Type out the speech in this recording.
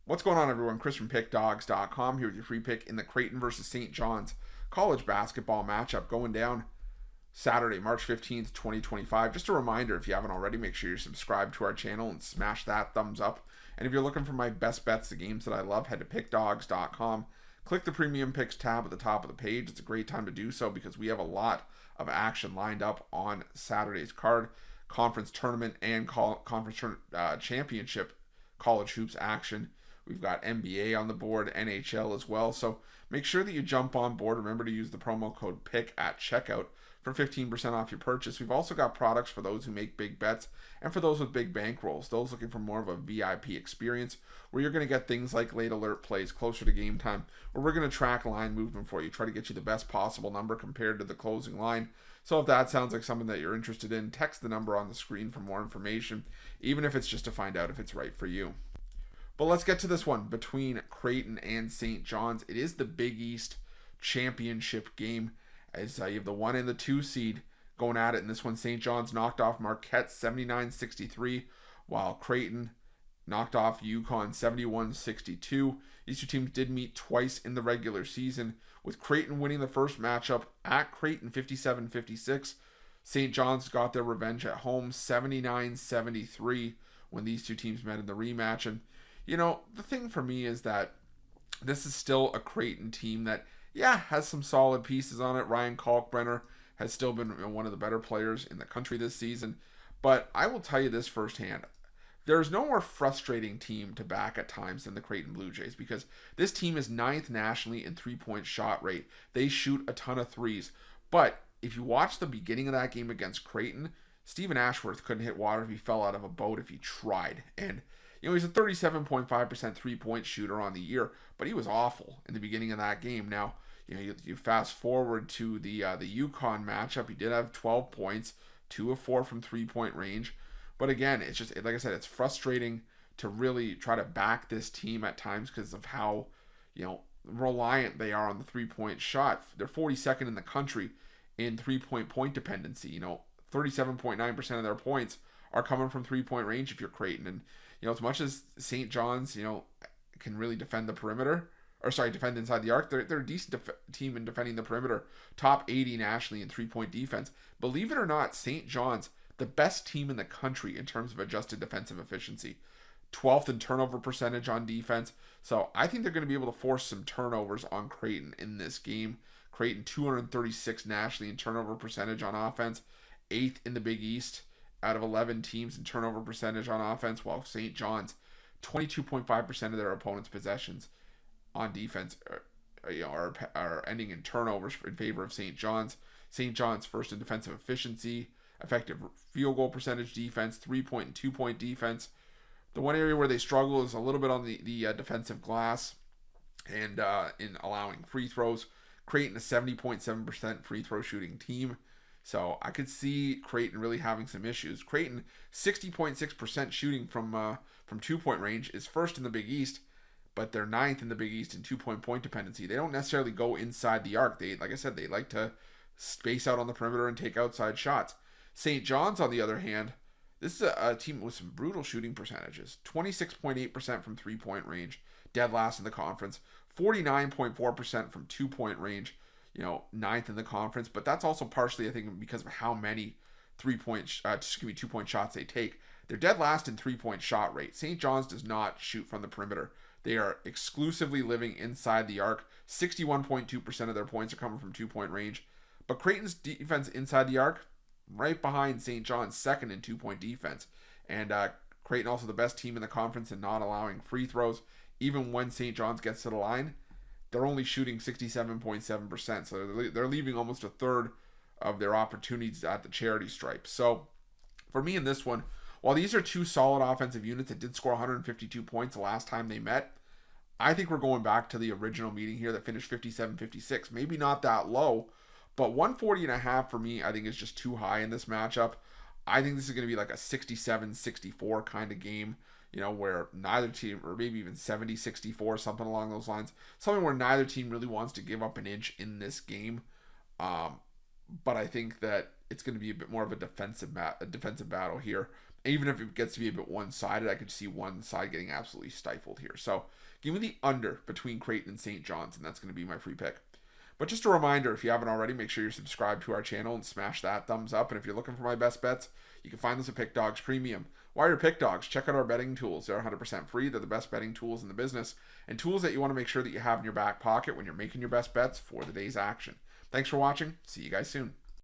What's going on, everyone? Chris from Pickdawgz.com here with your free pick in the Creighton versus St. John's college basketball matchup going down Saturday, March 15th, 2025. Just a reminder, if you haven't already, make sure you're subscribed to our channel and smash that thumbs up. And if you're looking for my best bets, the games that I love, head to Pickdawgz.com. Click the Premium Picks tab at the top of the page. It's a great time to do so because we have a lot of action lined up on Saturday's card. Conference tournament and conference championship college hoops action. We've got NBA on the board, NHL as well. So make sure that you jump on board. Remember to use the promo code PICK at checkout for 15% off your purchase. We've also got products for those who make big bets and for those with big bankrolls, those looking for more of a VIP experience where you're going to get things like late alert plays closer to game time, where we're going to track line movement for you, try to get you the best possible number compared to the closing line. So if that sounds like something that you're interested in, text the number on the screen for more information, even if it's just to find out if it's right for you. But let's get to this one between Creighton and St. John's. It is the Big East championship game, as you have the 1 and the 2 seed going at it. In this one, St. John's knocked off Marquette 79-63, while Creighton knocked off UConn 71-62. These two teams did meet twice in the regular season, with Creighton winning the first matchup at Creighton 57-56. St. John's got their revenge at home 79-73 when these two teams met in the rematch. And you know, the thing for me is that this is still a Creighton team that, has some solid pieces on it. Ryan Kalkbrenner has still been one of the better players in the country this season. But I will tell you this firsthand. There's no more frustrating team to back at times than the Creighton Bluejays, because this team is 9th nationally in three-point shot rate. They shoot a ton of threes. But if you watch the beginning of that game against Creighton, Stephen Ashworth couldn't hit water if he fell out of a boat if he tried. And he's a 37.5% three-point shooter on the year, but he was awful in the beginning of that game. Now, you fast forward to the UConn matchup. He did have 12 points, 2 of 4 from three-point range. But again, it's just, like I said, it's frustrating to really try to back this team at times because of how, reliant they are on the three-point shot. They're 42nd in the country in three-point dependency. 37.9% of their points are coming from three-point range if you're Creighton. And as much as St. John's, can really defend the perimeter, defend inside the arc, they're a decent team in defending the perimeter. Top 80 nationally in three-point defense. Believe it or not, St. John's, the best team in the country in terms of adjusted defensive efficiency. 12th in turnover percentage on defense. So I think they're going to be able to force some turnovers on Creighton in this game. Creighton 236 nationally in turnover percentage on offense. 8th in the Big East out of 11 teams in turnover percentage on offense, while St. John's, 22.5% of their opponents' possessions on defense are ending in turnovers in favor of St. John's. St. John's first in defensive efficiency, effective field goal percentage defense, 3-point and 2-point defense. The one area where they struggle is a little bit on the defensive glass and in allowing free throws. Creighton a 70.7% free throw shooting team. So I could see Creighton really having some issues. Creighton, 60.6% shooting from 2-point range, is first in the Big East, but they're 9th in the Big East in 2-point dependency. They don't necessarily go inside the arc. They like to space out on the perimeter and take outside shots. St. John's, on the other hand, this is a team with some brutal shooting percentages. 26.8% from 3-point range, dead last in the conference. 49.4% from 2-point range. 9th in the conference, but that's also partially, I think, because of how many 2-point shots they take. They're dead last in 3-point shot rate. St. John's does not shoot from the perimeter. They are exclusively living inside the arc. 61.2% of their points are coming from 2-point range. But Creighton's defense inside the arc, right behind St. John's, second in 2-point defense. And Creighton also the best team in the conference in not allowing free throws. Even when St. John's gets to the line, they're only shooting 67.7%. So they're leaving almost a third of their opportunities at the charity stripe. So for me in this one, while these are two solid offensive units that did score 152 points the last time they met, I think we're going back to the original meeting here that finished 57-56. Maybe not that low, but 140.5 for me, I think is just too high in this matchup. I think this is going to be like a 67-64 kind of game. Where neither team, or maybe even 70-64, something along those lines. Something where neither team really wants to give up an inch in this game. But I think that it's going to be a bit more of a defensive battle here Even if it gets to be a bit one-sided, I could see one side getting absolutely stifled here. So give me the under between Creighton and St. John's, and that's going to be my free pick. But just a reminder, if you haven't already, make sure you're subscribed to our channel and smash that thumbs up. And if you're looking for my best bets, you can find this at Pickdawgz Premium. While you're Pick Dawgz, check out our betting tools. They're 100% free. They're the best betting tools in the business, and tools that you want to make sure that you have in your back pocket when you're making your best bets for the day's action. Thanks for watching. See you guys soon.